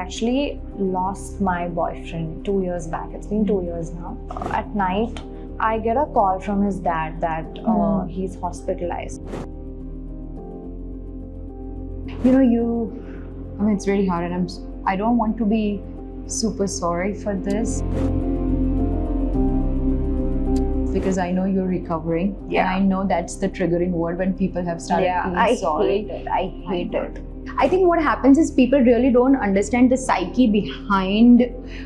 actually lost my boyfriend 2 years back. It's been 2 years now. At night, I get a call from his dad that he's hospitalized. It's really hard, and I don't want to be super sorry for this, because I know you're recovering. Yeah. And I know that's the triggering word when people have started feeling sorry. I hate it. I think what happens is people really don't understand the psyche behind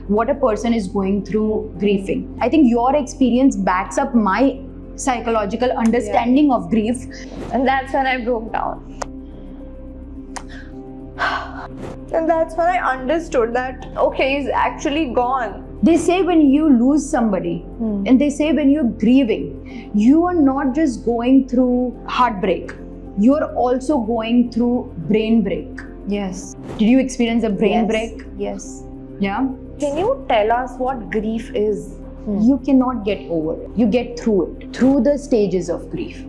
what a person is going through grieving. I think your experience backs up my psychological understanding of grief. And that's when I broke down. And that's when I understood that, okay, he's actually gone. They say when you lose somebody, and they say when you're grieving, you are not just going through heartbreak, you're also going through brain break. Yes. Did you experience a brain break? Yes. Yeah? Can you tell us what grief is? You cannot get over it. You get through it, through the stages of grief.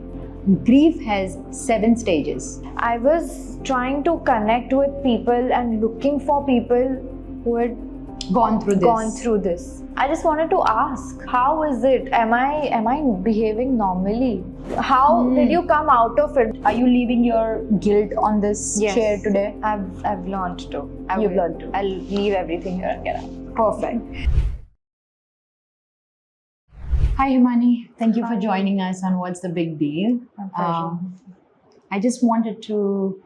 Grief has 7 stages. I was trying to connect with people and looking for people who had Gone through this. I just wanted to ask, how is it? Am I behaving normally? How did you come out of it? Are you leaving your guilt on this chair today? I've learned to. You've learned to. I'll leave everything here and get out. Perfect. Hi Himani, thank you for joining us on What's the Big Deal. My pleasure. I just wanted to,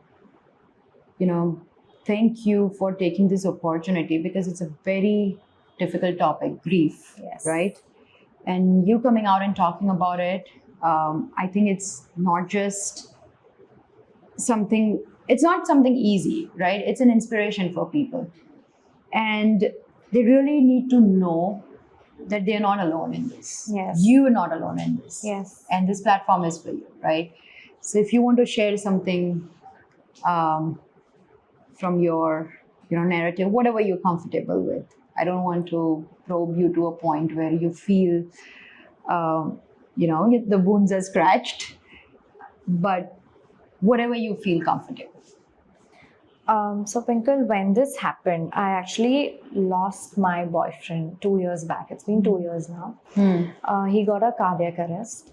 thank you for taking this opportunity, because it's a very difficult topic, grief, right? And you coming out and talking about it, I think it's not something easy, right? It's an inspiration for people. And they really need to know that they're not alone in this. Yes. You are not alone in this. Yes. And this platform is for you, right? So if you want to share something from your narrative, whatever you're comfortable with. I don't want to probe you to a point where you feel the wounds are scratched, but whatever you feel comfortable. So Pinkal, when this happened, I actually lost my boyfriend 2 years back. It's been 2 years now. He got a cardiac arrest,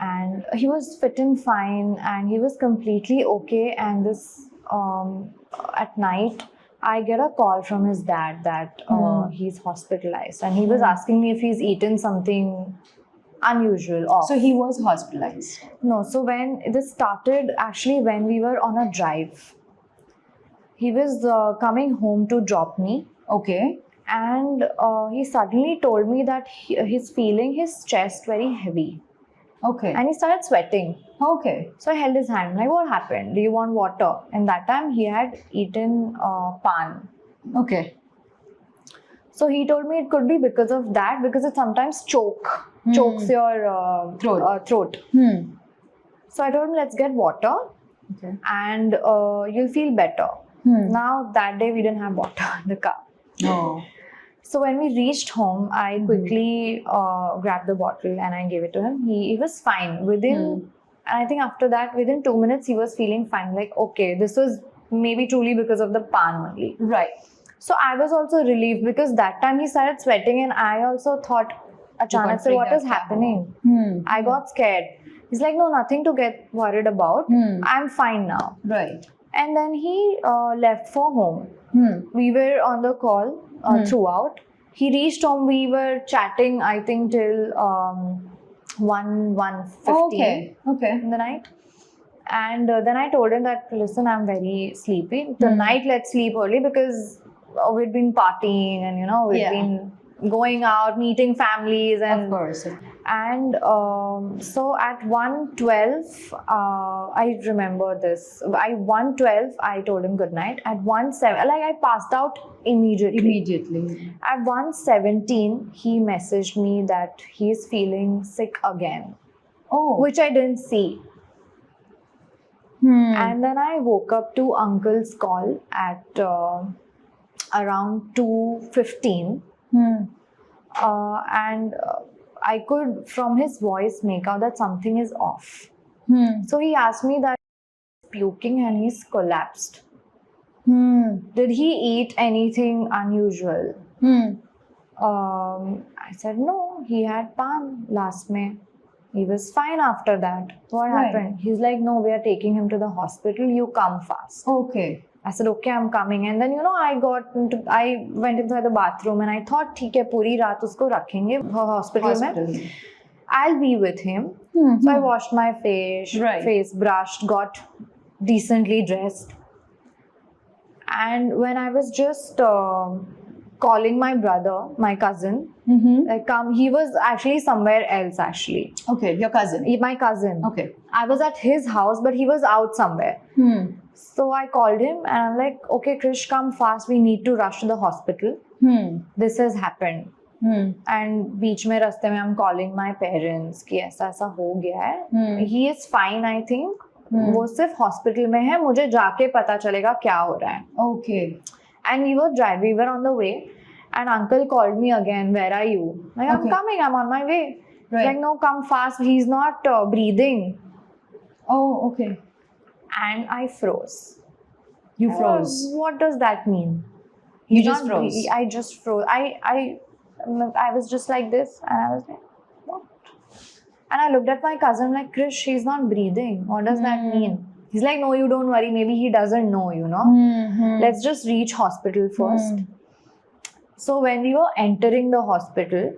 and he was fit and fine, and he was completely okay. And this at night, I get a call from his dad that he's hospitalized, and he was asking me if he's eaten something unusual off. So he was hospitalized? No. So when this started, actually, when we were on a drive. He was coming home to drop me. Okay. And he suddenly told me that he's feeling his chest very heavy. Okay. And he started sweating. Okay. So I held his hand. Like, what happened? Do you want water? And that time he had eaten pan. Okay. So he told me it could be because of that, because it sometimes chokes your throat. So I told him, let's get water. Okay. And you'll feel better. Now, that day we didn't have water in the car. Oh. So when we reached home, I quickly grabbed the bottle and I gave it to him. He was fine. And I think after that, within 2 minutes, he was feeling fine. Like, okay, this was maybe truly because of the pan only. Right. So I was also relieved, because that time he started sweating, and I also thought, Achanak, so what is happening? I got scared. He's like, no, nothing to get worried about. I'm fine now. Right. And then he left for home. We were on the call throughout. He reached home. We were chatting, I think, till 1:15 in the night. And then I told him that, listen, I'm very sleepy. Tonight, let's sleep early, because we'd been partying and, we'd been going out, meeting families. And of course. And so at 1:12, I remember this. At 1:12, I told him good night. At 1:07, I passed out immediately. At 1:17, he messaged me that he's feeling sick again. Oh. Which I didn't see. And then I woke up to uncle's call at around 2:15. And I could, from his voice, make out that something is off. So he asked me that he's puking and he's collapsed. Did he eat anything unusual? I said, no, he had pan last May. He was fine after that. What Right. happened? He's like, no, we are taking him to the hospital. You come fast. Okay. I said, okay, I'm coming. And then, I went inside the bathroom and I thought, ठीक है, पूरी रात उसको रखेंगे hospital में. I'll be with him. So I washed my face, brushed, got decently dressed. And when I was just calling my brother, my cousin, like he was actually somewhere else actually. Okay, your cousin. My cousin. Okay. I was at his house, but he was out somewhere. So I called him and I'm like, okay, Krish, come fast. We need to rush to the hospital. This has happened. And बीच में रास्ते में I'm calling my parents कि ऐसा ऐसा हो गया है. He is fine, I think. वो सिर्फ हॉस्पिटल में है. मुझे जाके पता चलेगा क्या हो रहा है. Okay. And we were on the way. And uncle called me again. Where are you? Like, I'm coming. I'm on my way. Right. Like, no, come fast. He's not breathing. Oh, okay. And I froze. You froze. What does that mean? You He's just not froze. breathing. I just froze. I was just like this, and I was like, what? And I looked at my cousin like, Krish, she's not breathing. What does that mean? He's like, no, you don't worry. Maybe he doesn't know, you know. Let's just reach hospital first. So when we were entering the hospital,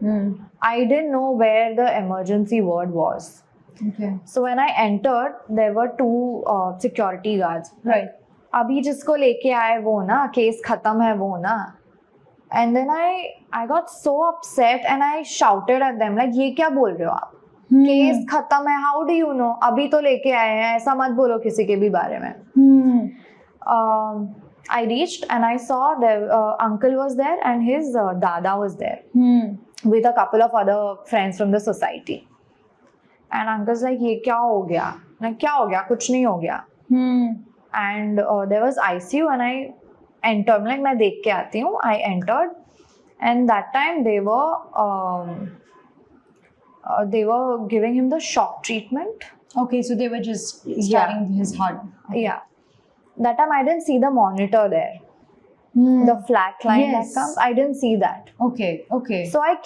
I didn't know where the emergency ward was. Okay. So when I entered, there were two security guards. Right. अभी जिसको लेके आए वो ना, case खत्म है वो ना. And then I got so upset and I shouted at them like, ये क्या बोल रहे हो आप? केस खत्म है, how do you know? अभी तो लेके आए हैं, ऐसा मत बोलो किसी के भी बारे में. I reached and I saw the uncle was there and his dada was there with a couple of other friends from the society. And uncle's like, ये क्या हो गया? Like, क्या हो गया? कुछ नहीं हो गया. And there was ICU and I entered. Like, मैं देख के आती हूँ. I entered, and that time they were giving him the shock treatment. Okay, so they were just starting his heart. Okay. Yeah. That time I didn't see the monitor there. The flat line that comes, I didn't see that. Okay, okay. So I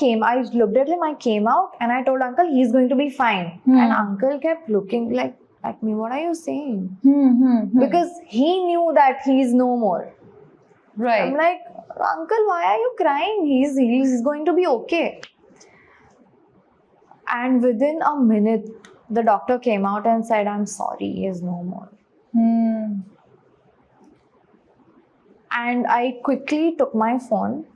looked at him, I came out and I told uncle he's going to be fine. And uncle kept looking like at me, what are you saying? Because he knew that he's no more. Right. I'm like, uncle, why are you crying? He's going to be okay. And within a minute, the doctor came out and said, I'm sorry, he is no more. And I quickly took my phone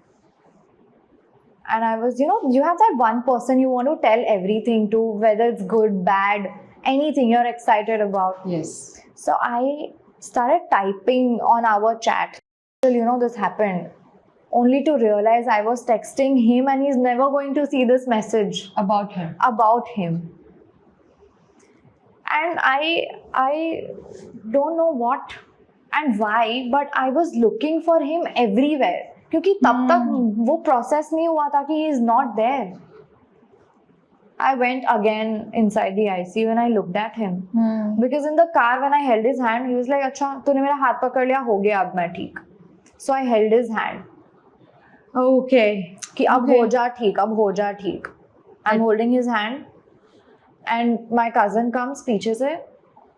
and I was, you have that one person you want to tell everything to, whether it's good, bad, anything you're excited about. Yes. So I started typing on our chat. This happened. Only to realize I was texting him and he's never going to see this message. About him. About him. And I don't know what and why, but I was looking for him everywhere. क्योंकि तब तक वो process नहीं हुआ था कि he is not there. I went again inside the ICU and I looked at him. Because in the car when I held his hand, he was like, अच्छा तूने मेरा हाथ पकड़ लिया, हो गया अब मैं ठीक. So I held his hand. Okay. कि अब हो जा ठीक, अब हो जा ठीक. I'm holding his hand. And my cousin comes पीछे से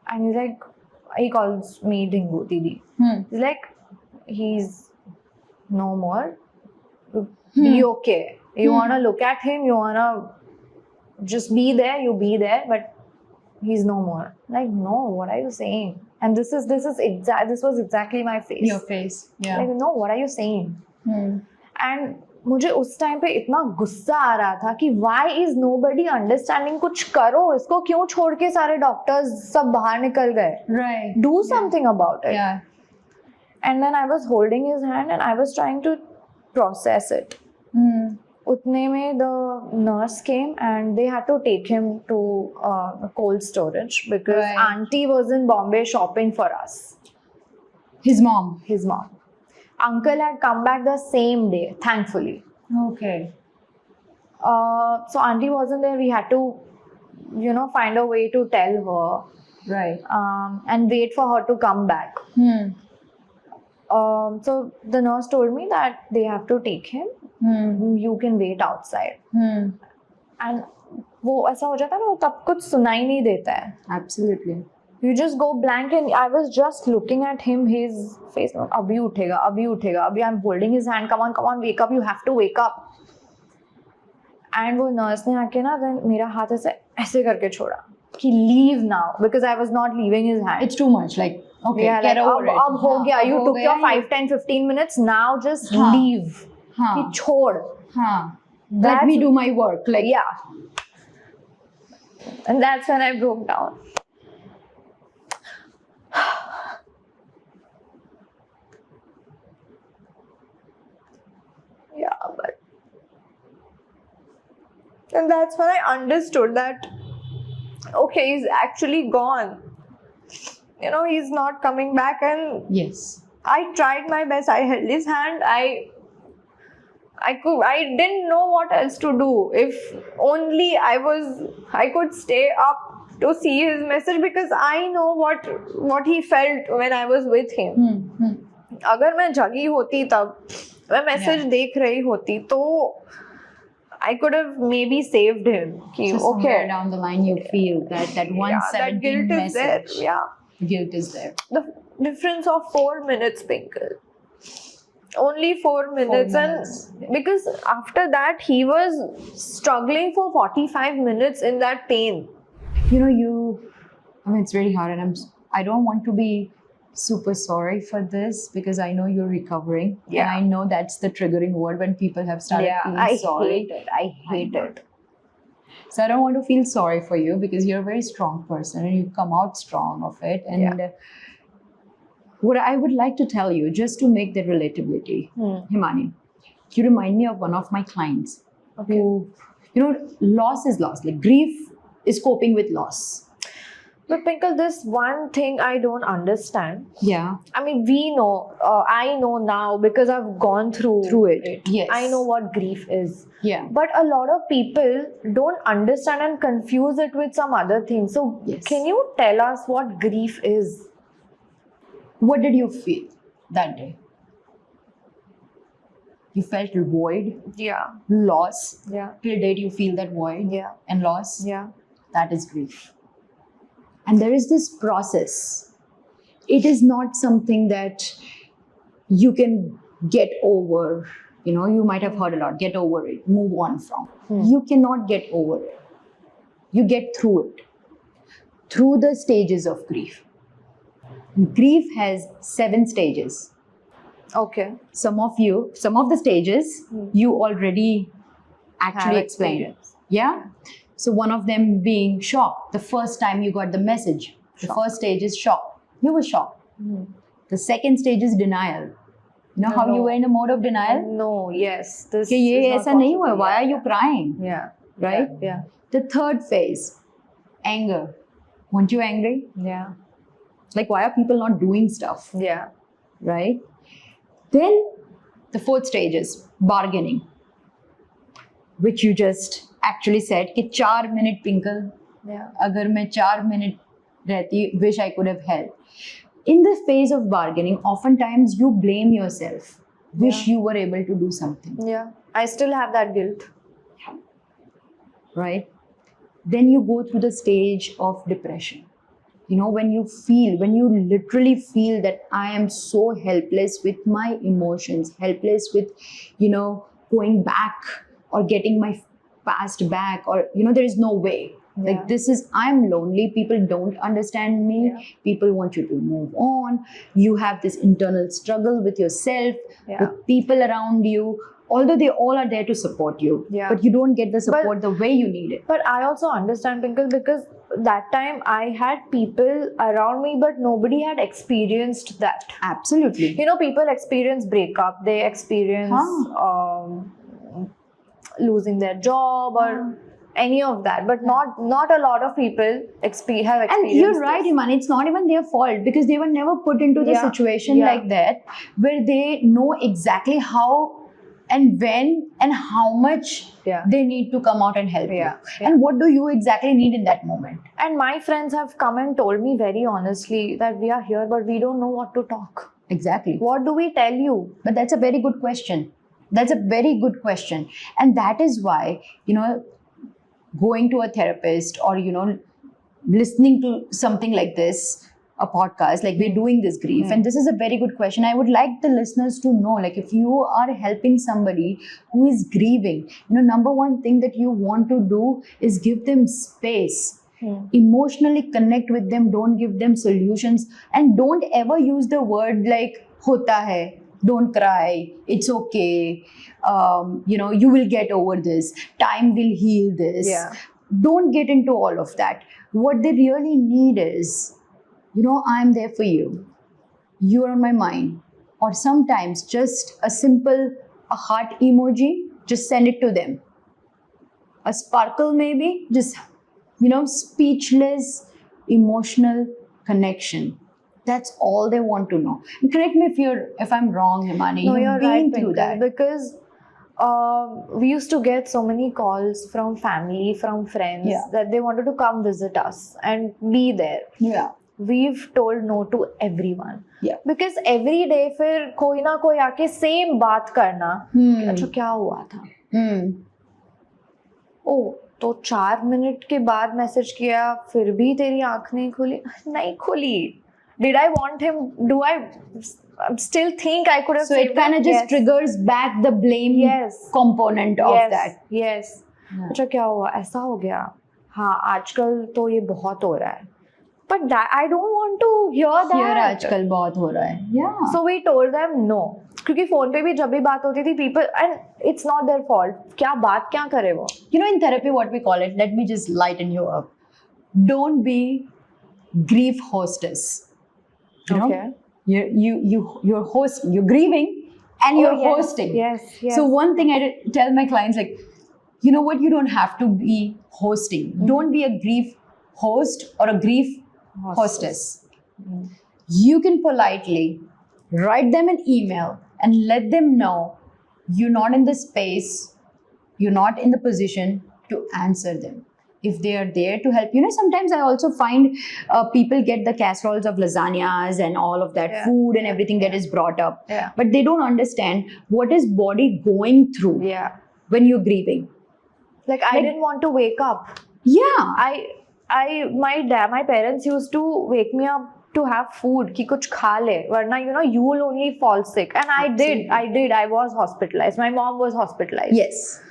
and he's like, he calls me Dingu Didi. He's like, he's no more. Be okay. You wanna look at him, you wanna just be there, you be there, but he's no more. Like, no, what are you saying? And this was exactly my face. Your face. Yeah. Like, no, what are you saying? And मुझे उस time पे इतना गुस्सा आ रहा था कि why is nobody understanding? कुछ करो, इसको क्यों छोड़ के सारे डॉक्टर्स सब बाहर निकल गए? Right. Do something about it. Yeah. And then I was holding his hand and I was trying to process it. उतने में the nurse came and they had to take him to cold storage because auntie was in Bombay shopping for us. His mom. His mom. Uncle had come back the same day, thankfully. Okay. So auntie wasn't there. We had to, find a way to tell her. Right. And wait for her to come back. So the nurse told me that they have to take him. You can wait outside. And वो ऐसा हो जाता है ना, वो तब कुछ सुनाई नहीं देता है. Absolutely. You just go blank, and I was just looking at him, his face. अभी उठेगा, अभी उठेगा, अभी. I'm holding his hand. Come on, wake up. You have to wake up. And वो nurse ने आके ना then मेरा हाथ ऐसे करके छोड़ा कि leave now, because I was not leaving his hand. It's too much. Like, okay, Yeah, get like, over it. अब हो गया. You took your 5, 10, 15 minutes. Now just leave. कि छोड़. Let me do my work. Like, yeah. And that's when I broke down. Yeah, but and that's when I understood that okay, he's actually gone. You know, he's not coming back, and yes, I tried my best. I held his hand. I didn't know what else to do. If only I could stay up to see his message, because I know what he felt when I was with him. अगर मैं जगी होती तब मैं message देख रही होती तो I could have maybe saved him. So somewhere down the line you feel that 117 that guilt message. is there. Yeah. Guilt is there. The difference of 4 minutes, Pinkal. Only 4 minutes. 4 minutes. And because after that he was struggling for 45 minutes in that pain. You know, I mean, it's very hard, and I don't want to be super sorry for this, because I know you're recovering. Yeah. And I know that's the triggering word when people have started feeling sorry. I hate it. So I don't want to feel sorry for you, because you're a very strong person and you've come out strong of it. And what I would like to tell you, just to make that relatability, Himani, you remind me of one of my clients who, you know, loss is loss. Like, grief is coping with loss. But Pinkal, this one thing I don't understand. Yeah. I mean, we know, I know now because I've gone through it. Yes. I know what grief is. Yeah. But a lot of people don't understand and confuse it with some other things. So can you tell us what grief is? What did you feel that day? You felt void, Yeah. loss. Yeah. Till date you feel that void and loss. Yeah. That is grief. And there is this process. It is not something that you can get over. You know, you might have heard a lot, get over it, move on from. You cannot get over it. You get through it. Through the stages of grief. Grief has 7 stages. Okay. Some of the stages you already actually explained. Yeah? So one of them being shock. The first time you got the message. The first stage is shock. You were shocked. The second stage is denial. You know how you were in a mode of denial? No, yes. This कि ये is ऐसा not नहीं हुआ. possible. Why are you crying? Yeah. Right? Yeah. The third phase, anger. Weren't you angry? Yeah. Like, why are people not doing stuff? Yeah. Right? Then the fourth stage is bargaining, which you just actually said कि 4 minute Pinkal, Yeah. अगर मैं 4 minute रहती, wish I could have helped. In the phase of bargaining, oftentimes you blame yourself. Wish you were able to do something. Yeah. I still have that guilt. Right? Then you go through the stage of depression. You know, when you literally feel that I am so helpless with my emotions, helpless with, you know, going back or getting my past back, or, you know, there is no way. Yeah. Like, I'm lonely. People don't understand me. Yeah. People want you to move on. You have this internal struggle with yourself, with people around you. Although they all are there to support you, but you don't get the support the way you need it. But I also understand, Pinkal, because that time I had people around me, but nobody had experienced that. Absolutely. You know, people experience breakup, they experience losing their job or any of that, but not a lot of people have experienced. And you're right, Iman, it's not even their fault, because they were never put into the situation like that, where they know exactly how and when and how much they need to come out and help you. And what do you exactly need in that moment? And my friends have come and told me very honestly that we are here, but we don't know what to talk. Exactly. What do we tell you? But that's a very good question. That's a very good question. And that is why, going to a therapist or, listening to something like this, a podcast, like we're doing this grief. And this is a very good question. I would like the listeners to know, like, if you are helping somebody who is grieving, number one thing that you want to do is give them space. Emotionally connect with them. Don't give them solutions. And don't ever use the word like, hota hai. Don't cry, it's okay, you will get over this, time will heal this. Don't get into all of that. What they really need is, I'm there for you, you're on my mind. Or sometimes just a simple heart emoji, just send it to them. A sparkle maybe, just speechless emotional connection. That's all they want to know. Correct me if I'm wrong, Himani. No, you're right, through Pinkal, that. because we used to get so many calls from family, from friends, that they wanted to come visit us and be there. Yeah. We've told no to everyone. Yeah. Because every day फिर कोई ना कोई आके same बात करना कि अच्छा क्या हुआ था? ओ तो 4 मिनट के बाद मैसेज किया फिर भी तेरी आँख नहीं खुली? नहीं खुली. Did I want him? Do I still think I could have? So it kind of just triggers back the blame component of that. Yes. अच्छा क्या हुआ? ऐसा हो गया. हाँ आजकल तो ये बहुत हो रहा है. But that I don't want to hear that. Here आजकल बहुत हो रहा है. Yeah. So we told them no. क्योंकि फोन पे भी जब भी बात होती थी people and it's not their fault. क्या बात क्या करे वो? In therapy what we call it. Let me just lighten you up. Don't be grief hostess. Okay. You're hosting. You're grieving and you're hosting. Yes. So one thing I tell my clients, like, you know what? You don't have to be hosting. Don't be a grief host or a grief hostess. You can politely write them an email and let them know you're not in the space, you're not in the position to answer them. If they are there to help, sometimes I also find people get the casseroles of lasagnas and all of that food and everything that is brought up. But they don't understand what is body going through when you're grieving. Like I didn't want to wake up. Yeah. My parents used to wake me up to have food ki kuch kha le varna you will only fall sick, and I did. I was hospitalized. My mom was hospitalized. Yes.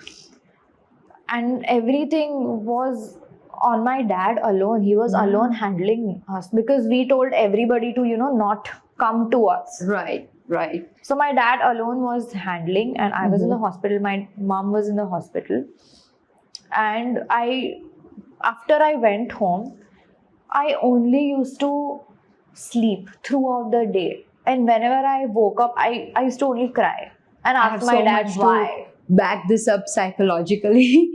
And everything was on my dad alone. He was alone handling us because we told everybody to not come to us. Right. So my dad alone was handling, and I was in the hospital. My mom was in the hospital, and after I went home, I only used to sleep throughout the day. And whenever I woke up, I used to only cry and ask my dad why. Back this up psychologically.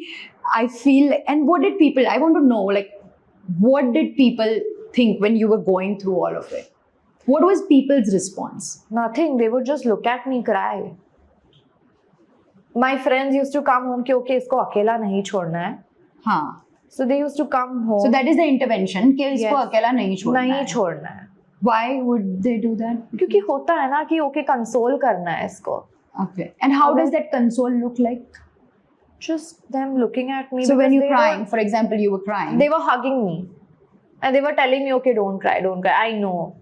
I feel, and what did people, I want to know, like, what did people think when you were going through all of it? What was people's response? Nothing. They would just look at me cry. My friends used to come home कि okay इसको अकेला नहीं छोड़ना है. हाँ. So they used to come home. So that is the intervention कि इसको अकेला नहीं छोड़ना है. Why would they do that? क्योंकि होता है ना कि okay console करना है इसको. Okay. And how does that console look like? Just them looking at me. So when you're crying, for example, you were crying. They were hugging me. And they were telling me, okay, don't cry. I know.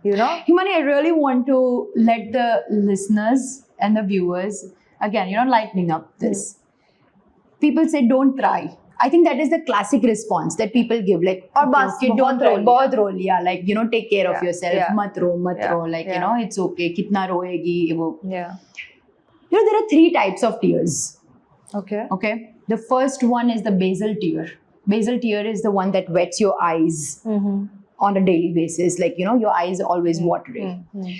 Himani, I really want to let the listeners and the viewers, again, lightening up this. People say, don't cry. I think that is the classic response that people give. Like, okay, don't cry. Bahut ro liya. Like, take care of yourself. Yeah. Mat ro. Like, it's okay. Kitna roegi. Yeah. There are 3 types of tears. Okay. The first one is the basal tear. Basal tear is the one that wets your eyes on a daily basis. Like, your eyes are always watery.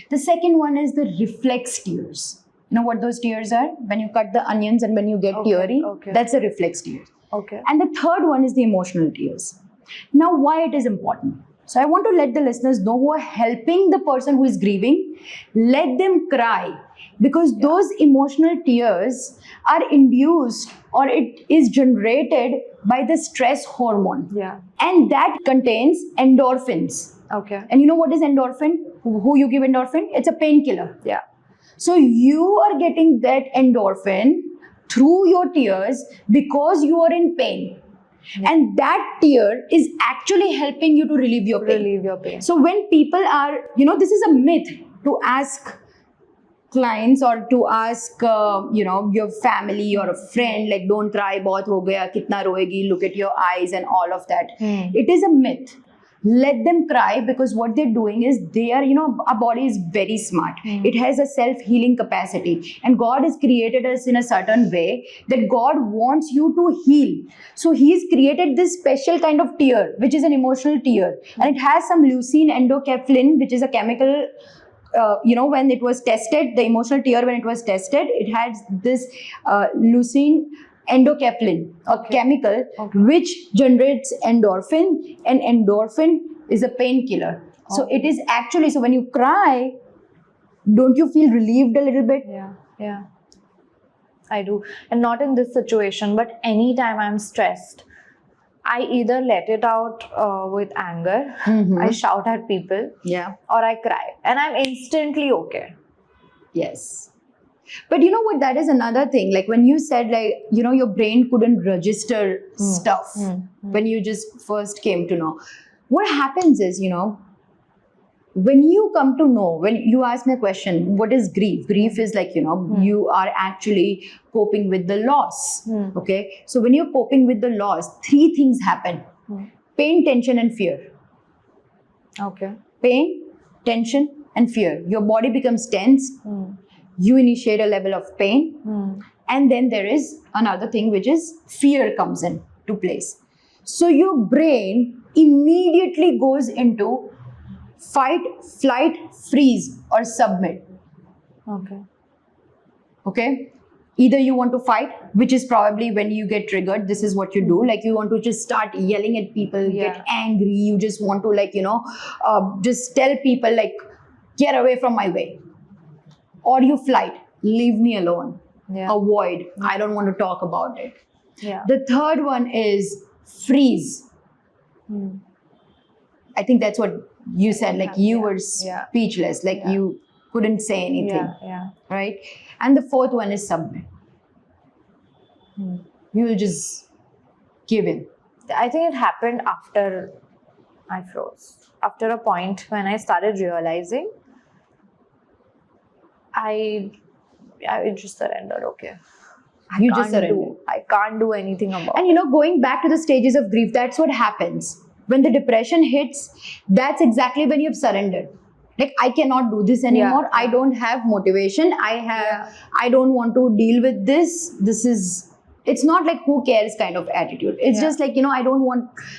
The second one is the reflex tears. You know what those tears are? When you cut the onions and when you get teary, that's a reflex tear. Okay. And the third one is the emotional tears. Now, why it is important? So I want to let the listeners know who are helping the person who is grieving, let them cry. Because those emotional tears are induced or it is generated by the stress hormone. Yeah. And that contains endorphins. Okay. And you know what is endorphin? who you give endorphin? It's a painkiller. Yeah. So you are getting that endorphin through your tears because you are in pain. And that tear is actually helping you to relieve your pain. Relieve your pain. So when people are, this is a myth to ask clients or to ask, your family or a friend, like, don't cry, bahut ho gaya, kitna roegi, look at your eyes and all of that. It is a myth. Let them cry, because what they're doing is they are, our body is very smart. It has a self-healing capacity, and God has created us in a certain way that God wants you to heal. So He's created this special kind of tear, which is an emotional tear, and it has some leucine endocaphlin, which is a chemical. When it was tested, the emotional tear, when it was tested, it had this leucine endocaphlin, a chemical which generates endorphin, and endorphin is a painkiller. So it is actually, so when you cry, don't you feel relieved a little bit? Yeah. I do. And not in this situation, but anytime I'm stressed, I either let it out with anger, I shout at people, or I cry, and I'm instantly okay. Yes. But you know what, that is another thing. Like when you said, like, your brain couldn't register stuff when you just first came to know. What happens is, when you come to know, when you ask me a question, what is grief? Grief is like, you are actually coping with the loss. Okay. So when you're coping with the loss, three things happen. Pain, tension, and fear. Okay. Pain, tension, and fear. Your body becomes tense. You initiate a level of pain. And then there is another thing, which is fear comes into place. So your brain immediately goes into fight, flight, freeze, or submit. Okay. Either you want to fight, which is probably when you get triggered, this is what you do. Like you want to just start yelling at people, get angry. You just want to, like, just tell people, like, get away from my way. Or you flight, leave me alone. Avoid. I don't want to talk about it. The third one is freeze. I think that's what you said, like you were speechless, like you couldn't say anything, right? And the fourth one is submit. You will just give in. I think it happened after I froze. After a point when I started realizing, I just surrendered. Okay. You just surrendered. I can't do anything about it. And going back to the stages of grief, that's what happens. When the depression hits, that's exactly when you've surrendered. Like, I cannot do this anymore. I don't have motivation. I don't want to deal with this. It's not like who cares kind of attitude. It's just like,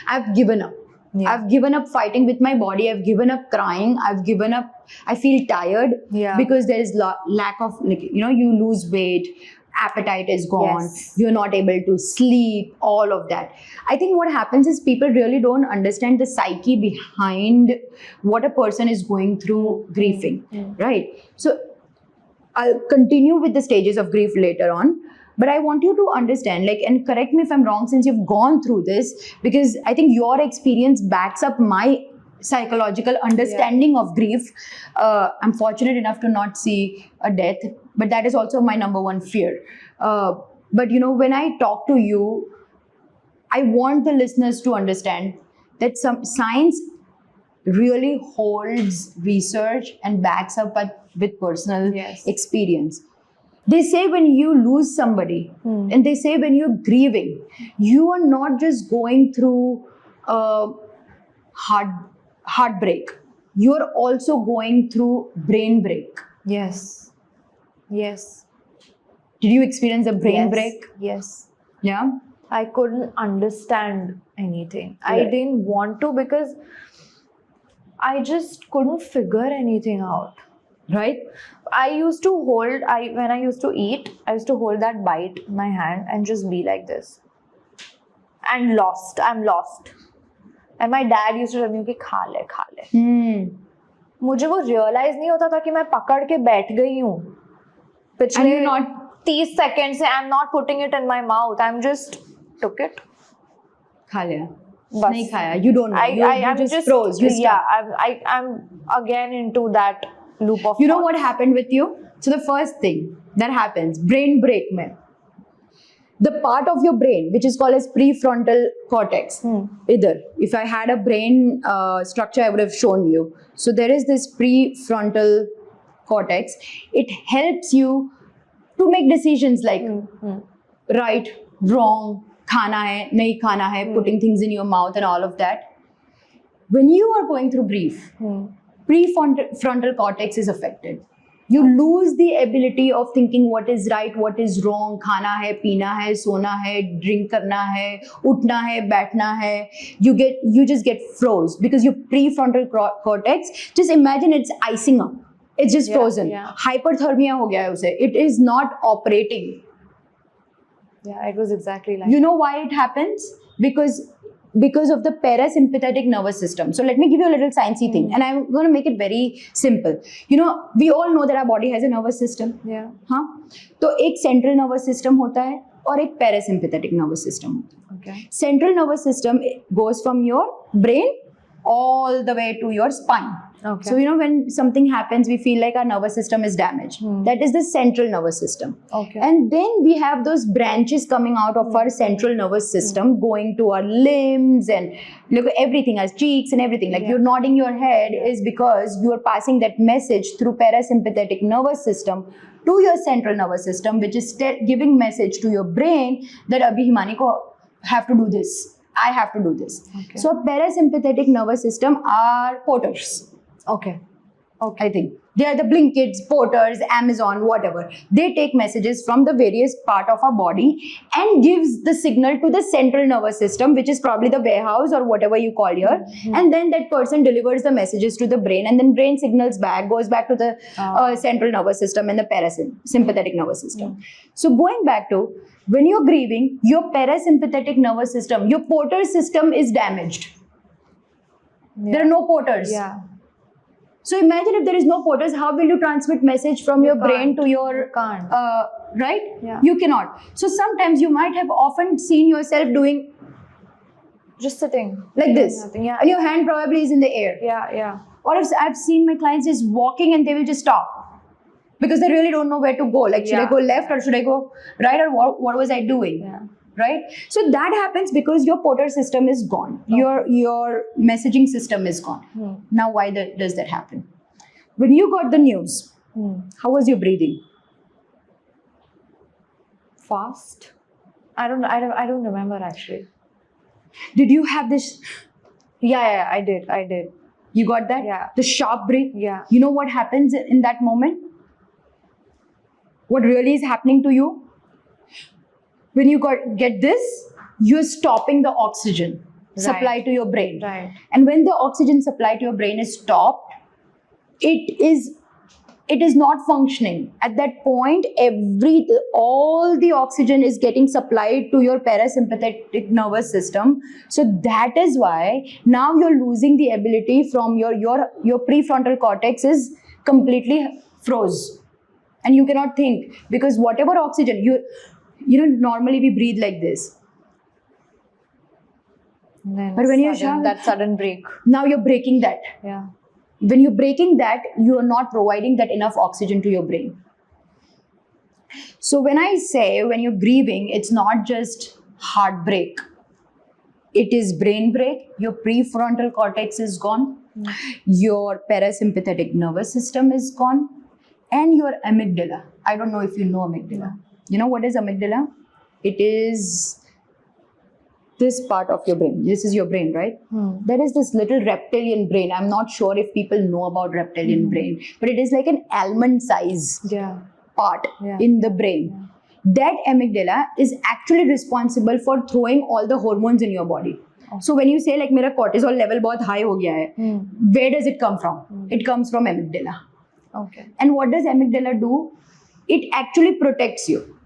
I've given up. I've given up fighting with my body. I've given up crying. I've given up. I feel tired because there is lack of, you lose weight. Appetite is gone, you're not able to sleep, all of that. I think what happens is people really don't understand the psyche behind what a person is going through grieving, right? So I'll continue with the stages of grief later on, but I want you to understand, like, and correct me if I'm wrong since you've gone through this, because I think your experience backs up my psychological understanding of grief. I'm fortunate enough to not see a death, but that is also my number one fear. But when I talk to you, I want the listeners to understand that some science really holds research and backs up with personal experience. They say when you lose somebody, and they say when you're grieving, you are not just going through heartbreak. You're also going through brain break. Yes. Did you experience a brain break? Yes. Yeah? I couldn't understand anything. Right. I didn't want to because I just couldn't figure anything out. Right? I used to hold, when I used to eat, I used to hold that bite in my hand and just be like this. And I'm lost. And my dad used to tell me, खा ले. मुझे वो realize नहीं होता था कि मैं पकड़ के बैठ गई हूँ. पिछले 30 seconds से I'm not putting it in my mouth. I'm just took it. खा लिया. Bas. Nahi khaya. You don't know. You I'm just froze. You yeah, stuck. I'm again into that loop of You know thoughts. what happened with you? So the first thing that happens, brain break mein. The part of your brain which is called as prefrontal cortex. Either if I had a brain structure, I would have shown you. So there is this prefrontal cortex. It helps you to make decisions like right, wrong, khana hai, nahi khana hai, putting things in your mouth and all of that. When you are going through grief, prefrontal cortex is affected. You lose the ability of thinking what is right, what is wrong, khana hai, peena hai, sona hai, drink karna hai, utna hai, baithna hai. You just get froze because your prefrontal cortex, just imagine it's icing up. It's just frozen. Hyperthermia ho gaya hai use. It is not operating. Yeah, it was exactly like You know why it happens? Because of the parasympathetic nervous system. So let me give you a little sciencey thing, and I'm going to make it very simple. You know, we all know that our body has a nervous system. Yeah. हाँ, तो एक central nervous system होता है और एक parasympathetic nervous system होता है. Okay. Central nervous system goes from your brain all the way to your spine. Okay. So you know when something happens, we feel like our nervous system is damaged. That is the central nervous system. Okay. And then we have those branches coming out of our central nervous system, going to our limbs and look at everything, as cheeks and everything. Like you're nodding your head is because you are passing that message through parasympathetic nervous system to your central nervous system, which is giving message to your brain that abhi Himani ko have to do this. I have to do this. Okay. So parasympathetic nervous system are porters. Okay. I think they are the Blinkits, porters, Amazon, whatever. They take messages from the various part of our body and gives the signal to the central nervous system, which is probably the warehouse or whatever you call here. And then that person delivers the messages to the brain, and then brain signals back, goes back to the central nervous system and the parasympathetic nervous system. So going back to when you're grieving, your parasympathetic nervous system, your porter system is damaged. There are no porters. Yeah. So imagine if there is no porters, how will you transmit message from your brain to your... You can't. Right? Yeah. You cannot. So sometimes you might have often seen yourself doing Just sitting. like this. Nothing. Yeah. And your hand probably is in the air. Yeah. Or if I've seen my clients just walking and they will just stop. Because they really don't know where to go. Like, should I go left or should I go right, or what was I doing? Yeah. Right? So that happens because your porter system is gone. Your messaging system is gone. Now, why does that happen? When you got the news, how was your breathing? Fast. I don't remember actually. Did you have this? Yeah, I did. You got that? Yeah. The sharp breath? Yeah. You know what happens in that moment? What really is happening to you? When you get this, you're stopping the oxygen supply to your brain. Right. And when the oxygen supply to your brain is stopped, it is not functioning. At that point, all the oxygen is getting supplied to your parasympathetic nervous system. So that is why now you're losing the ability from your prefrontal cortex is completely froze. And you cannot think because whatever oxygen, you know, normally we breathe like this. Then But when you're that sudden break. Now you're breaking that. Yeah. When you're breaking that, you are not providing that enough oxygen to your brain. So when I say when you're grieving, it's not just heartbreak. It is brain break. Your prefrontal cortex is gone. Your parasympathetic nervous system is gone. And your amygdala. I don't know if you know amygdala. You know what is amygdala? It is this part of your brain. This is your brain, right? There is this little reptilian brain. I'm not sure if people know about reptilian brain, but it is like an almond size part in the brain. That amygdala is actually responsible for throwing all the hormones in your body. So when you say like mera cortisol level bahut high ho gaya hai, where does it come from? It comes from amygdala. Okay. And what does amygdala do? It actually protects you.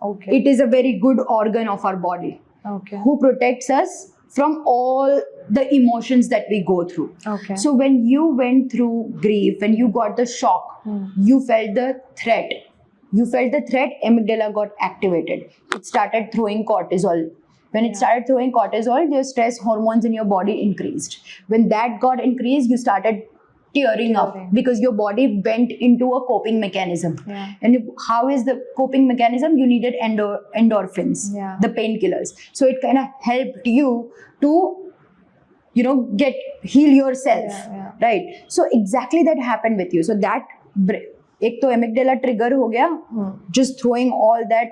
Okay. It is a very good organ of our body. Okay. Who protects us from all the emotions that we go through. Okay. So when you went through grief, when you got the shock, you felt the threat. Amygdala got activated. It started throwing cortisol. When it started throwing cortisol, your stress hormones in your body increased. When that got increased, you started tearing up because your body went into a coping mechanism. Yeah. And how is the coping mechanism? You needed endorphins, the painkillers. So it kind of helped you to, you know, heal yourself, right? So exactly that happened with you. So that एक तो amygdala trigger हो गया, just throwing all that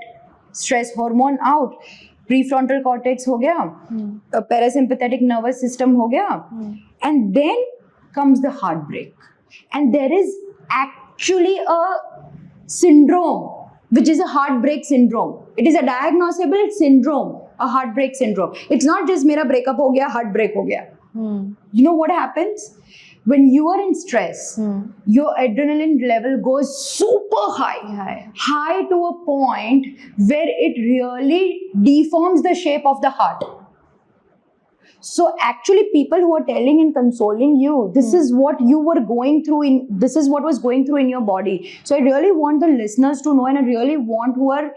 stress hormone out. Prefrontal cortex हो गया, parasympathetic nervous system हो गया, and then comes the heartbreak. And there is actually a syndrome, which is a heartbreak syndrome. It is a diagnosable syndrome, a heartbreak syndrome. It's not just मेरा breakup हो गया, heartbreak हो गया. You know what happens? When you are in stress, your adrenaline level goes super high to a point where it really deforms the shape of the heart. So actually people who are telling and consoling you, this is what you were going through, this is what was going through in your body. So I really want the listeners to know, and I really want who are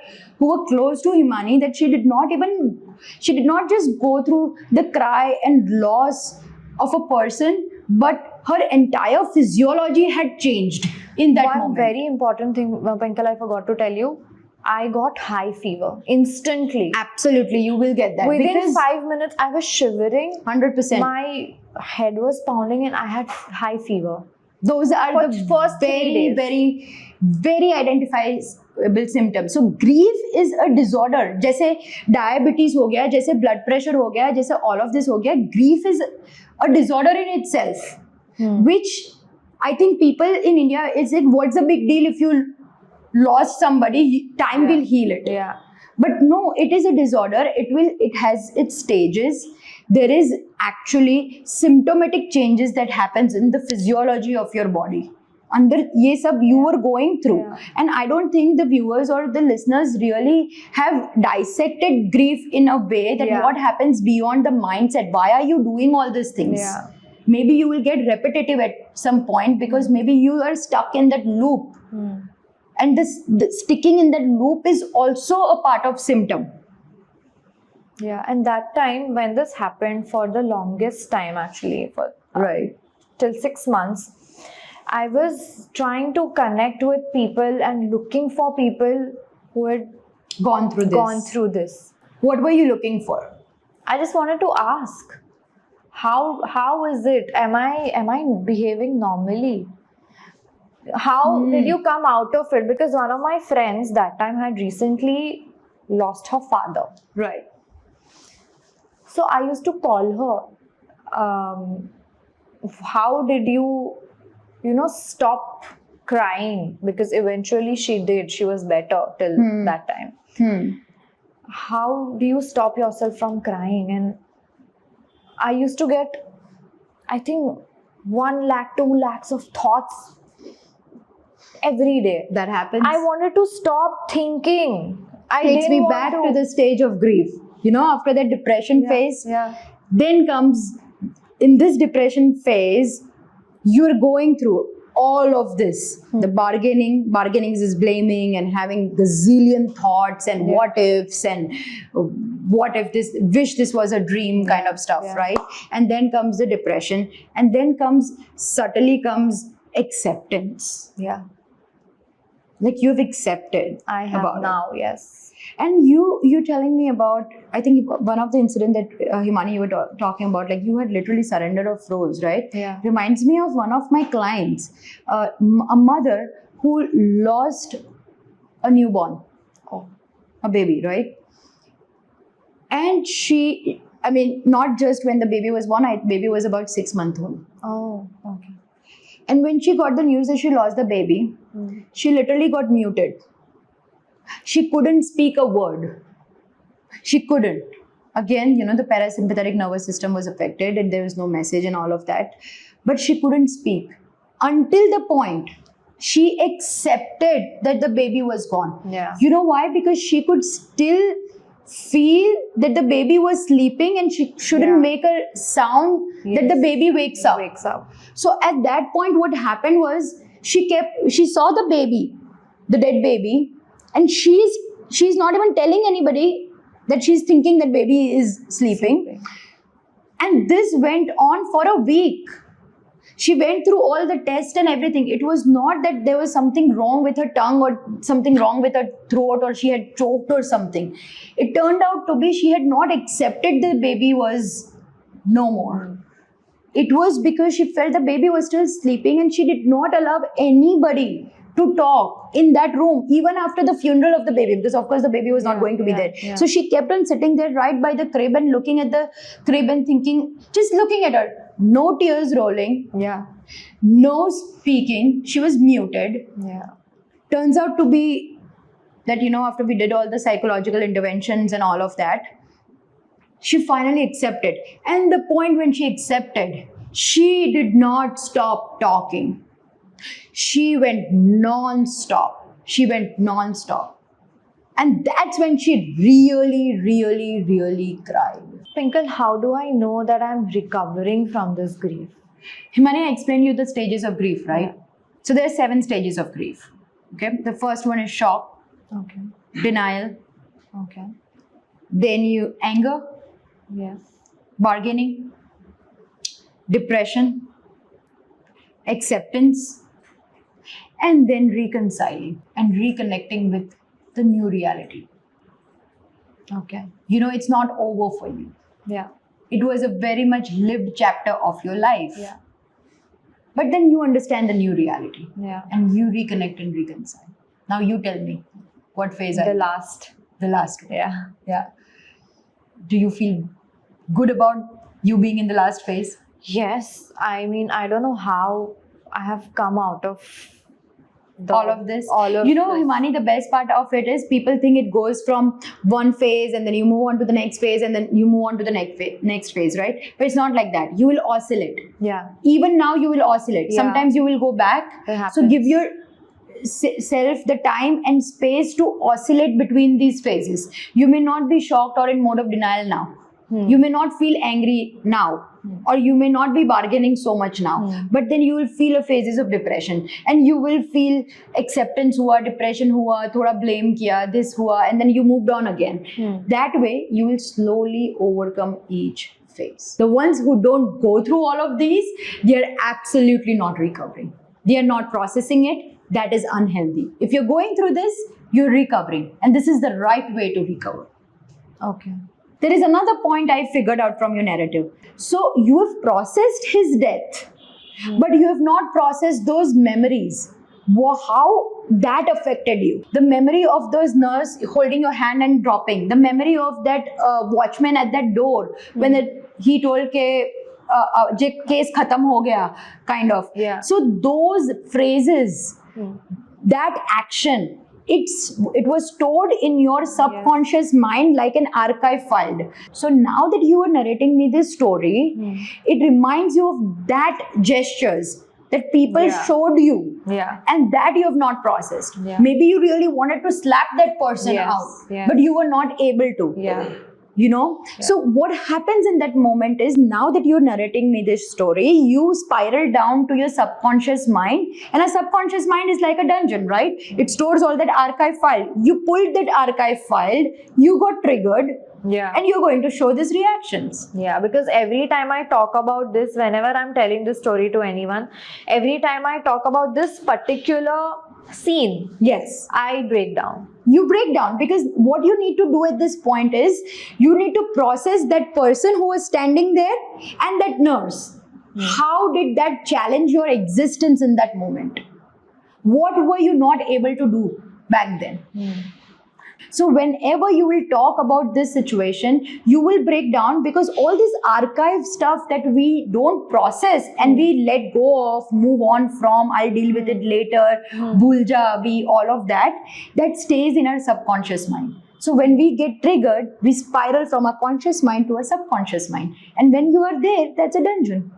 close to Himani, that she did not just go through the cry and loss of a person, but her entire physiology had changed in that moment. One very important thing, Pinkal, I forgot to tell you. I got high fever instantly. Absolutely, you will get that. Within 5 minutes, I was shivering. 100%. My head was pounding and I had high fever. Those are the first very identifiable symptoms. So grief is a disorder. जैसे diabetes हो गया, जैसे blood pressure हो गया, जैसे all of this हो गया. Grief is a disorder in itself, which I think people in India is like, what's the big deal if you lost somebody? Time will heal it. Yeah. But no, it is a disorder. It has its stages. There is actually symptomatic changes that happens in the physiology of your body. Under ye sab you were going through, and I don't think the viewers or the listeners really have dissected grief in a way that what happens beyond the mindset. Why are you doing all these things? Maybe you will get repetitive at some point because maybe you are stuck in that loop. And the sticking in that loop is also a part of symptom. Yeah, and that time when this happened for the longest time, actually, for till 6 months, I was trying to connect with people and looking for people who had gone through this. What were you looking for? I just wanted to ask, how is it? Am I behaving normally? How did you come out of it? Because one of my friends that time had recently lost her father. Right. So I used to call her. How did you stop crying? Because eventually she did. She was better till that time. How do you stop yourself from crying? And I used to get, I think, 1 lakh, 2 lakhs of thoughts every day. That happens. I wanted to stop thinking. Takes me back to the stage of grief. You know, after that depression phase, then comes, in this depression phase, you're going through all of this. The bargaining is blaming and having gazillion thoughts and what ifs and what if this, wish this was a dream kind of stuff, right? And then comes the depression, and then subtly comes acceptance. Yeah. Like you've accepted. I have about now, it. yes. And you telling me about, I think one of the incident that Himani you were talking about, like you had literally surrendered or froze, right? Yeah. Reminds me of one of my clients, a mother who lost a newborn, a baby, right? And she, I mean, not just when the baby was born, baby was about 6 months old. Oh, okay. And when she got the news that she lost the baby, she literally got muted. She couldn't speak a word. She couldn't. Again, the parasympathetic nervous system was affected and there was no message and all of that. But she couldn't speak until the point she accepted that the baby was gone. Yeah. You know why? Because she could still feel that the baby was sleeping and she shouldn't make a sound that the baby wakes up. So at that point, what happened was she saw the baby, the dead baby, and she's not even telling anybody that she's thinking that baby is sleeping. And this went on for a week. She went through all the tests and everything. It was not that there was something wrong with her tongue or something wrong with her throat or she had choked or something. It turned out to be she had not accepted the baby was no more. It was because she felt the baby was still sleeping and she did not allow anybody to talk in that room, even after the funeral of the baby, because of course the baby was not going to be there. So she kept on sitting there right by the crib and looking at the crib and thinking, just looking at her. No tears rolling. Yeah. No speaking. She was muted. Yeah. Turns out to be that, after we did all the psychological interventions and all of that, she finally accepted. And the point when she accepted, she did not stop talking. She went non-stop. And that's when she really, really, really cried. Pinkal, how do I know that I'm recovering from this grief? Himani, I explained you the stages of grief, right? Yeah. So there are 7 stages of grief. Okay. The first one is shock, Okay. denial, Okay. then anger, Yes. bargaining, depression, acceptance, and then reconciling and reconnecting with the new reality. Okay. It's not over for you. Yeah. It was a very much lived chapter of your life. Yeah. But then you understand the new reality. Yeah. And you reconnect and reconcile. Now you tell me, what phase are The you? last. The last one. Yeah. Yeah. Do you feel good about you being in the last phase? Yes. I mean, I don't know how I have come out of All of this. All of Himani, the best part of it is people think it goes from one phase and then you move on to the next phase and then you move on to the next phase, right? But it's not like that. You will oscillate. Yeah. Even now you will oscillate. Yeah. Sometimes you will go back. It happens. So give your self the time and space to oscillate between these phases. You may not be shocked or in mode of denial now. You may not feel angry now, or you may not be bargaining so much now, but then you will feel a phases of depression and you will feel acceptance hua, depression hua, thoda blame kiya, this hua, and then you moved on again. That way you will slowly overcome each phase. The ones who don't go through all of these, they are absolutely not recovering. They are not processing it. That is unhealthy. If you're going through this, you're recovering, and this is the right way to recover. Okay. There is another point I figured out from your narrative. So you have processed his death, but you have not processed those memories. How that affected you. The memory of those nurse holding your hand and dropping. The memory of that watchman at that door when he told ke case khatam ho gaya, kind of. Yeah. So those phrases, that action, it was stored in your subconscious mind like an archive file. So now that you are narrating me this story, it reminds you of that gestures that people showed you, and that you have not processed. Maybe you really wanted to slap that person out, but you were not able to. So what happens in that moment is, now that you're narrating me this story, you spiral down to your subconscious mind, and a subconscious mind is like a dungeon, right? It stores all that archive file. You pulled that archive file, you got triggered, and you're going to show these reactions. Yeah, because every time I talk about this, whenever I'm telling this story to anyone, every time I talk about this particular scene, yes, I break down. You break down, because what you need to do at this point is you need to process that person who was standing there and that nurse. How did that challenge your existence in that moment? What were you not able to do back then? So whenever you will talk about this situation, you will break down, because all this archive stuff that we don't process and we let go of, move on from, I'll deal with it later, bhul ja abhi, all of that stays in our subconscious mind. So when we get triggered, we spiral from our conscious mind to a subconscious mind. And when you are there, that's a dungeon.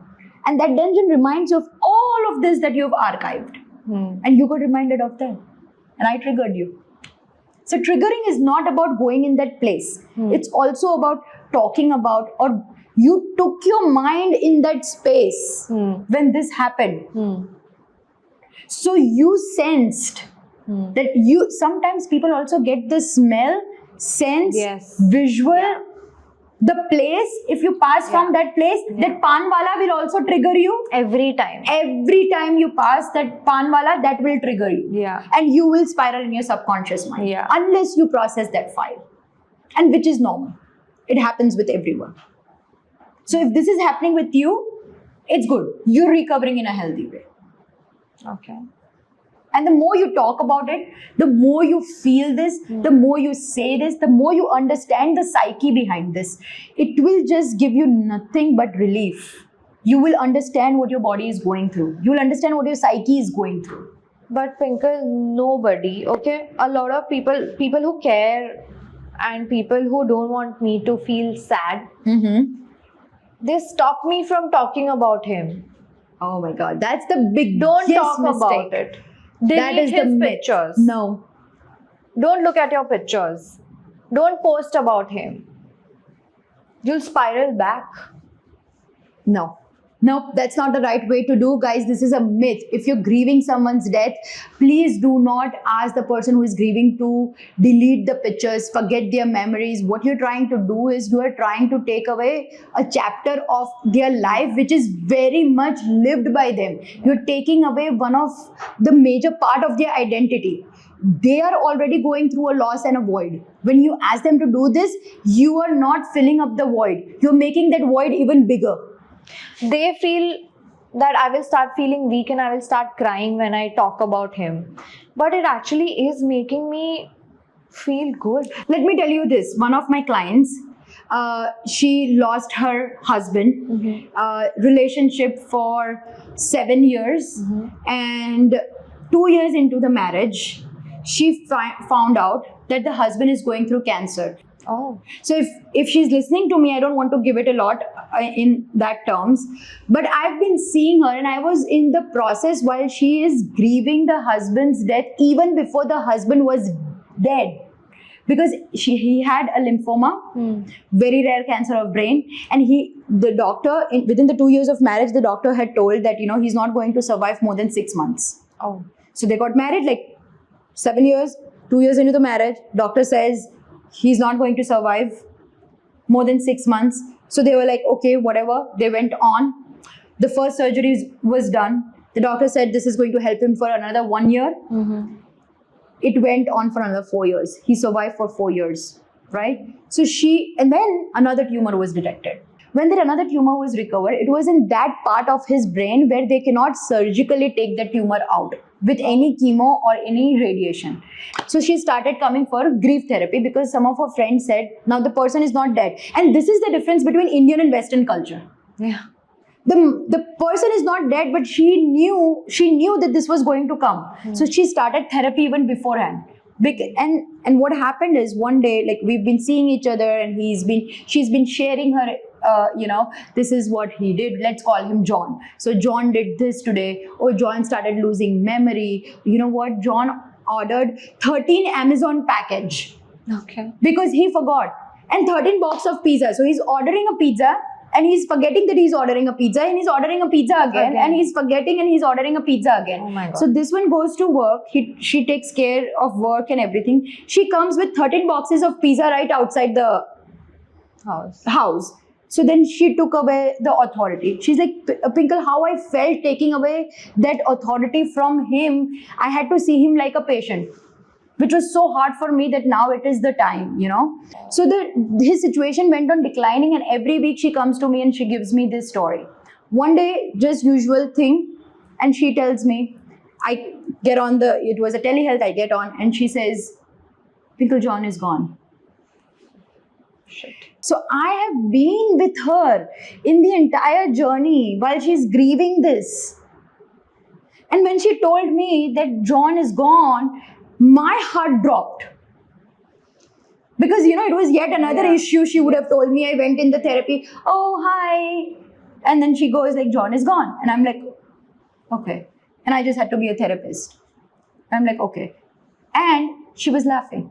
And that dungeon reminds you of all of this that you've archived. And you got reminded of that. And I triggered you. So triggering is not about going in that place. It's also about talking about, or you took your mind in that space when this happened. So you sensed that sometimes people also get the smell sense, Yes. visual. Yeah. The place, if you pass from that place, that pan wala will also trigger you. Every time. Every time you pass that pan wala, that will trigger you. Yeah. And you will spiral in your subconscious mind. Yeah. Unless you process that file. And which is normal. It happens with everyone. So if this is happening with you, it's good. You're recovering in a healthy way. Okay. And the more you talk about it, the more you feel this, the more you say this, the more you understand the psyche behind this. It will just give you nothing but relief. You will understand what your body is going through. You will understand what your psyche is going through. But Pinkal, nobody, okay? A lot of people who care and people who don't want me to feel sad, they stop me from talking about him. Oh my God, that's the big Don't talk mistake. about it. That Delete is his the myth. pictures. No. Don't look at your pictures. Don't post about him. You'll spiral back. No. Nope, that's not the right way to do, guys. This is a myth. If you're grieving someone's death, please do not ask the person who is grieving to delete the pictures, forget their memories. What you're trying to do is you are trying to take away a chapter of their life which is very much lived by them. You're taking away one of the major part of their identity. They are already going through a loss and a void. When you ask them to do this, you are not filling up the void. You're making that void even bigger. They feel that I will start feeling weak and I will start crying when I talk about him. But it actually is making me feel good. Let me tell you this. One of my clients, she lost her husband, relationship for 7 years, and 2 years into the marriage, she found out that the husband is going through cancer. Oh. So if she's listening to me, I don't want to give it a lot in that terms, but I've been seeing her and I was in the process while she is grieving the husband's death even before the husband was dead, because he had a lymphoma, very rare cancer of brain, and the doctor within the 2 years of marriage, the doctor had told that he's not going to survive more than 6 months. Oh. So they got married like 7 years, 2 years into the marriage, doctor says he's not going to survive more than 6 months. So they were like, okay, whatever. They went on. The first surgery was done. The doctor said this is going to help him for another 1 year. It went on for another 4 years. He survived for 4 years, right? So and then another tumor was detected. When that another tumor was recovered, it was in that part of his brain where they cannot surgically take the tumor out with any chemo or any radiation. So she started coming for grief therapy because some of her friends said, now the person is not dead. And this is the difference between Indian and Western culture. Yeah. The person is not dead, but she knew that this was going to come. So she started therapy even beforehand. And what happened is one day, like we've been seeing each other and she's been sharing her, this is what he did. Let's call him John. So John did this today. Oh, John started losing memory. You know what? John ordered 13 Amazon package. Okay. Because he forgot. And 13 box of pizza. So he's ordering a pizza and he's forgetting that he's ordering a pizza, and he's ordering a pizza again. And he's forgetting and he's ordering a pizza again. Oh my God. So this one goes to work. She takes care of work and everything. She comes with 13 boxes of pizza right outside the house. So then she took away the authority. She's like, Pinkal, how I felt taking away that authority from him. I had to see him like a patient, which was so hard for me that now it is the time, So his situation went on declining, and every week she comes to me and she gives me this story. One day, just usual thing, and she tells me, I get on it was a telehealth, I get on, and she says, Pinkal, John is gone. Shit. So I have been with her in the entire journey while she's grieving this. And when she told me that John is gone, my heart dropped. Because, it was yet another issue. She would have told me. I went in the therapy. Oh, hi. And then she goes like, John is gone. And I'm like, okay. And I just had to be a therapist. I'm like, okay. And she was laughing.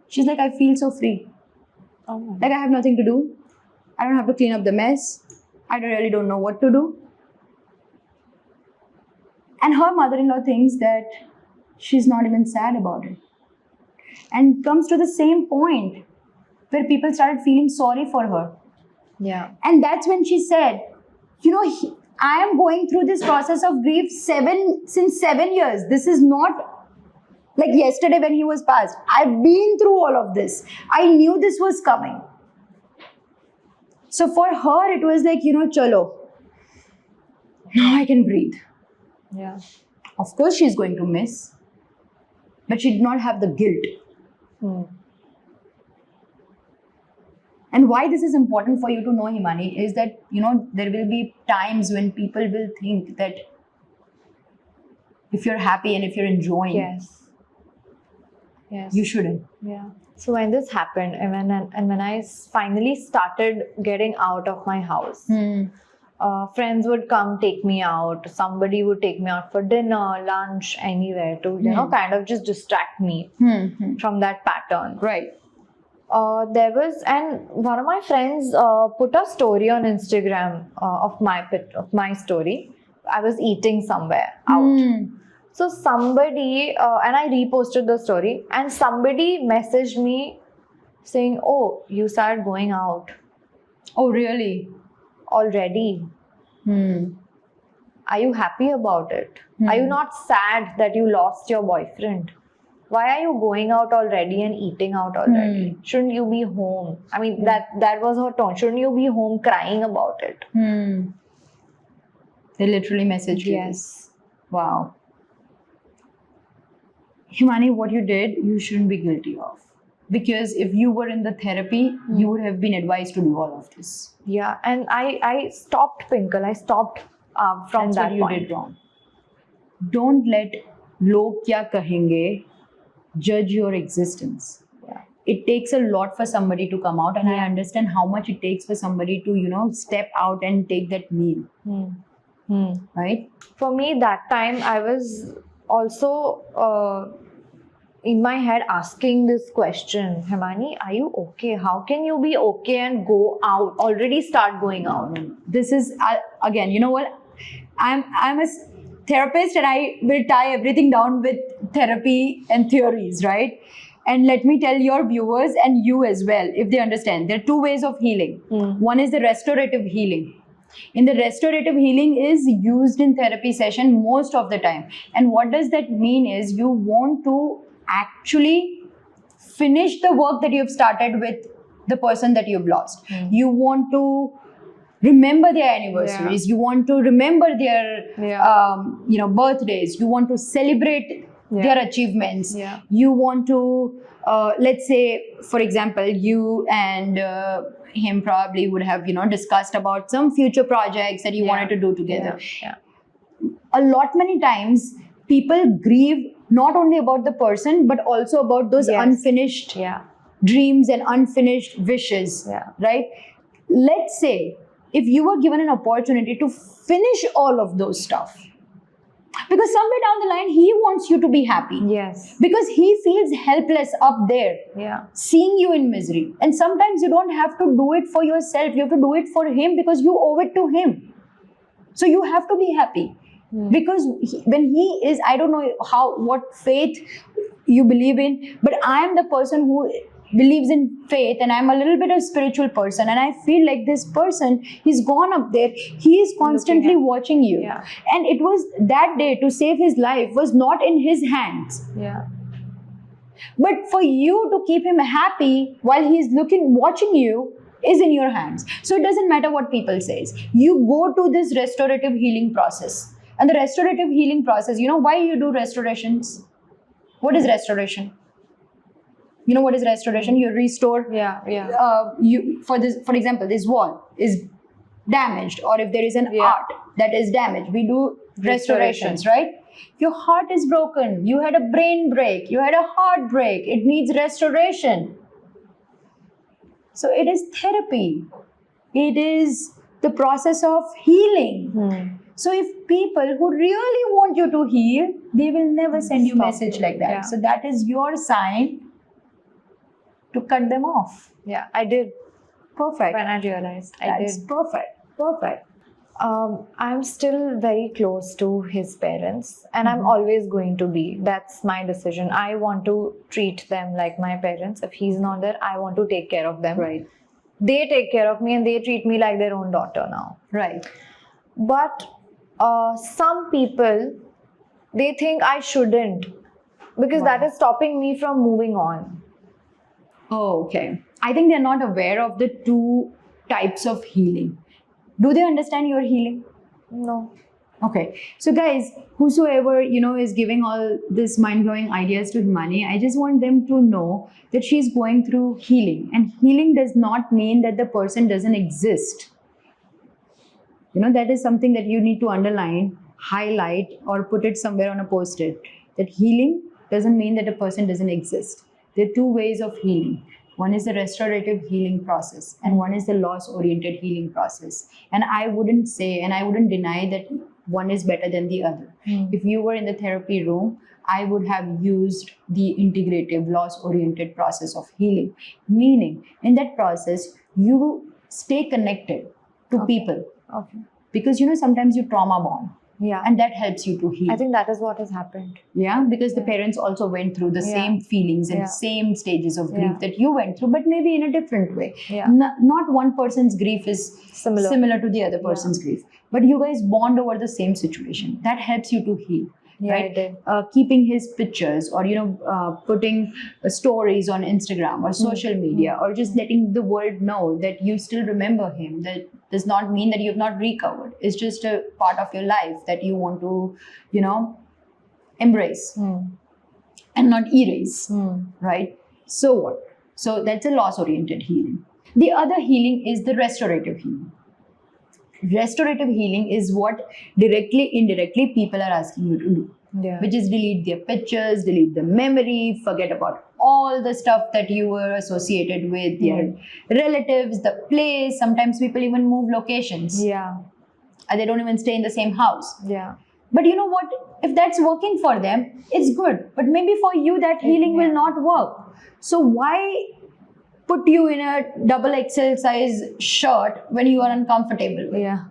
She's like, I feel so free. Oh. Like I have nothing to do. I don't have to clean up the mess. I really don't know what to do. And her mother-in-law thinks that she's not even sad about it. and comes to the same point where people started feeling sorry for her. Yeah. And that's when she said, you know, I am going through this process of grief since 7 years. This is not like yesterday when he was passed. I've been through all of this. I knew this was coming. So for her, it was like, you know, chalo. Now I can breathe. Yeah. Of course, she's going to miss, but she did not have the guilt. And why this is important for you to know, Himani, is that, you know, there will be times when people will think that if you're happy and if you're enjoying, Yes. you shouldn't. Yeah. So when this happened, and when I finally started getting out of my house, friends would come take me out. Somebody would take me out for dinner, lunch, anywhere to, you know, kind of just distract me from that pattern. Right. There was, and one of my friends put a story on Instagram of my story. I was eating somewhere out. So somebody, and I reposted the story, and somebody messaged me saying, "Oh, you started going out Oh, really? already. Are you happy about it? Are you not sad that you lost your boyfriend? Why are you going out already and eating out already? Shouldn't you be home?" I mean, that was her tone. Shouldn't you be home crying about it? They literally messaged you. Yes. Wow. Himani, what you did, you shouldn't be guilty of. Because if you were in the therapy, you would have been advised to do all of this. Yeah, and I stopped, Pinkal. I stopped from That's that what you point. did wrong. Don't let log kya kahenge judge your existence. Yeah. It takes a lot for somebody to come out, and I understand how much it takes for somebody to, you know, step out and take that meal. Right? For me, that time I was also in my head asking this question, Himani, are you okay? How can you be okay and go out? Already start going out. This is again, you know what? I'm a therapist, and I will tie everything down with therapy and theories, right? And let me tell your viewers and you as well, if they understand, there are two ways of healing. One is the restorative healing. In the restorative healing is used in therapy session most of the time. And what does that mean is you want to actually finish the work that you've started with the person that you've lost. You want to remember their anniversaries. You want to remember their you know, birthdays. You want to celebrate their achievements. You want to let's say, for example, you and him probably would have, you know, discussed about some future projects that you wanted to do together. A lot many times people grieve not only about the person but also about those unfinished dreams and unfinished wishes, right? Let's say if you were given an opportunity to finish all of those stuff, because somewhere down the line he wants you to be happy. Yes. Because he feels helpless up there, seeing you in misery. And sometimes you don't have to do it for yourself, you have to do it for him because you owe it to him. So you have to be happy. Because when he is, I don't know what faith you believe in, but I am the person who believes in faith, and I'm a little bit of a spiritual person, and I feel like this person, he's gone up there, he is constantly watching you. And it was that day to save his life was not in his hands. But for you to keep him happy while he's watching you is in your hands. So it doesn't matter what people says. You go to this restorative healing process. And the restorative healing process, you know why you do restorations? What is restoration? You know what is restoration? You restore. You for example, this wall is damaged, or if there is an art that is damaged, we do restorations, right? Your heart is broken. You had a brain break. You had a heart break. It needs restoration. So it is therapy. It is the process of healing. So if people who really want you to heal, they will never send you a message like that. So that is your sign to cut them off. I did. Perfect. When I realized, I That's did. perfect. I'm still very close to his parents, and I'm always going to be. That's my decision. I want to treat them like my parents. If he's not there, I want to take care of them. Right. They take care of me and they treat me like their own daughter now. Right. But some people, they think I shouldn't, because that is stopping me from moving on. Oh, okay. I think they're not aware of the two types of healing. Do they understand your healing? No. Okay. So guys, whosoever, is giving all this mind-blowing ideas to Himani, I just want them to know that she's going through healing. And healing does not mean that the person doesn't exist. That is something that you need to underline, highlight, or put it somewhere on a post-it. That healing doesn't mean that a person doesn't exist. There are two ways of healing. One is the restorative healing process, and one is the loss-oriented healing process. And I wouldn't say, and I wouldn't deny that one is better than the other. If you were in the therapy room, I would have used the integrative, loss-oriented process of healing. Meaning, in that process, you stay connected to people. Okay. Because, sometimes you trauma bond. Yeah. And that helps you to heal. I think that is what has happened. Yeah, because the parents also went through the same feelings and same stages of grief that you went through, but maybe in a different way. Yeah. Not one person's grief is similar to the other person's grief, but you guys bond over the same situation. That helps you to heal. Yeah, right? I did. Keeping his pictures, or putting stories on Instagram or social media, or just letting the world know that you still remember him. That does not mean that you've not recovered. It's just a part of your life that you want to, embrace and not erase. Right? So what? So that's a loss-oriented healing. The other healing is the restorative healing. Restorative healing is what directly, indirectly people are asking you to do. Yeah. Which is delete their pictures, delete the memory, forget about all the stuff that you were associated with, their relatives, the place. Sometimes people even move locations. Yeah. And they don't even stay in the same house. Yeah. But you know what? If that's working for them, it's good. But maybe for you, that healing will not work. So why put you in a double XL size shirt when you are uncomfortable? Yeah.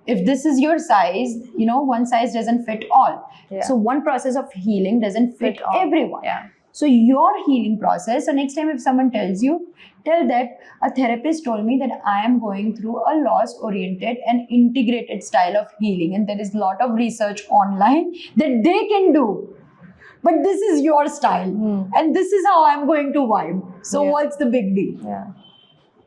If this is your size, one size doesn't fit all. Yeah. So one process of healing doesn't fit everyone. Yeah. So your healing process, so next time if someone tells you, tell that a therapist told me that I am going through a loss-oriented and integrated style of healing, and there is a lot of research online that they can do. But this is your style, and this is how I'm going to vibe. So what's the big deal? Yeah.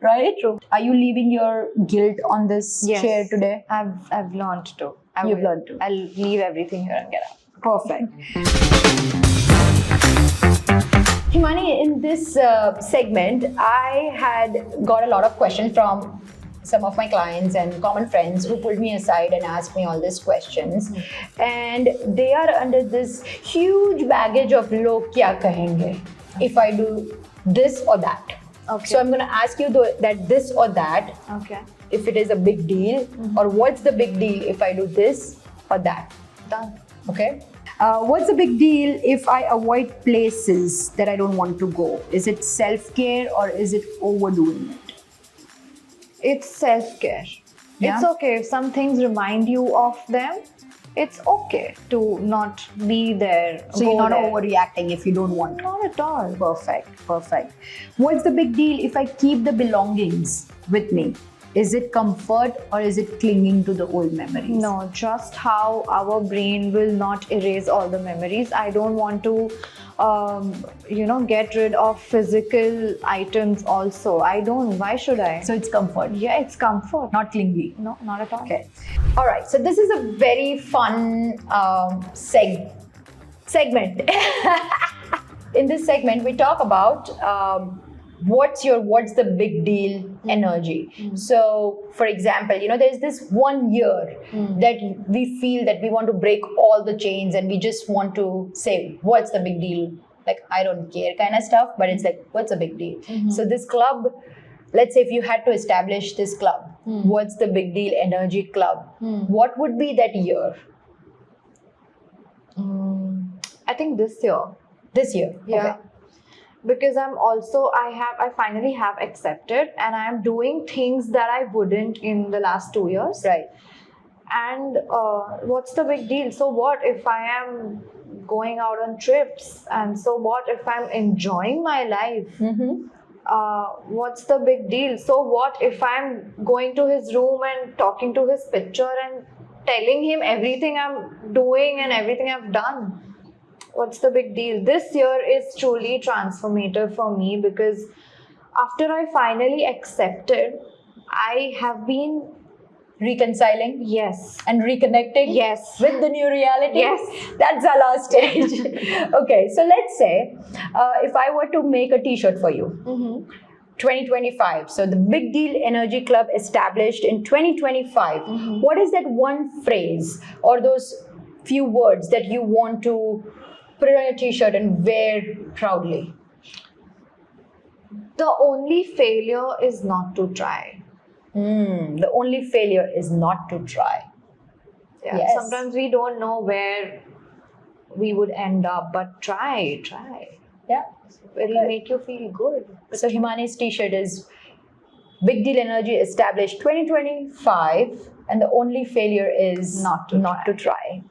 Right? True. Are you leaving your guilt on this chair today? I've learned to. You've learned to. I'll leave everything here and get out. Perfect. Himani, in this segment, I had got a lot of questions from some of my clients and common friends who pulled me aside and asked me all these questions. And they are under this huge baggage of log kya kahenge if I do this or that. Okay. So I'm going to ask you that this or that, Okay. if it is a big deal, or what's the big deal if I do this or that. Done. Okay. What's the big deal if I avoid places that I don't want to go? Is it self-care or is it overdoing it? It's self-care. Yeah? It's okay if some things remind you of them. It's okay to not be there. So you're not there. overreacting if you don't want to. Not at all. Perfect. Perfect. What's the big deal if I keep the belongings with me? Is it comfort or is it clinging to the old memories? No, just how our brain will not erase all the memories. I don't want to, get rid of physical items also. I don't. Why should I? So it's comfort. Yeah, it's comfort. Not clingy. No, not at all. Okay. All right. So this is a very fun segment. In this segment, we talk about what's the big deal energy. So for example, there's this 1 year that we feel that we want to break all the chains and we just want to say what's the big deal, like I don't care kind of stuff, but it's like what's the big deal. So this club, let's say if you had to establish this club, what's the big deal energy club, what would be that year? I think this year. This year. Yeah. Okay. Because I finally have accepted, and I am doing things that I wouldn't in the last 2 years. Right. And what's the big deal? So what if I am going out on trips? And so what if I'm enjoying my life? What's the big deal? So what if I'm going to his room and talking to his picture and telling him everything I'm doing and everything I've done? What's the big deal? This year is truly transformative for me because after I finally accepted, I have been, Reconciling yes, and reconnecting yes, with the new reality. yes. That's our last stage. Okay, so let's say if I were to make a t-shirt for you, 2025. So the Big Deal Energy Club established in 2025. What is that one phrase or those few words that you want to put on a t-shirt and wear proudly? The only failure is not to try. The only failure is not to try. Yeah. Yes. Sometimes we don't know where we would end up, but try. Yeah. It'll make you feel good. So Himani's t-shirt is Big Deal Energy established 2025 and the only failure is Not to to try.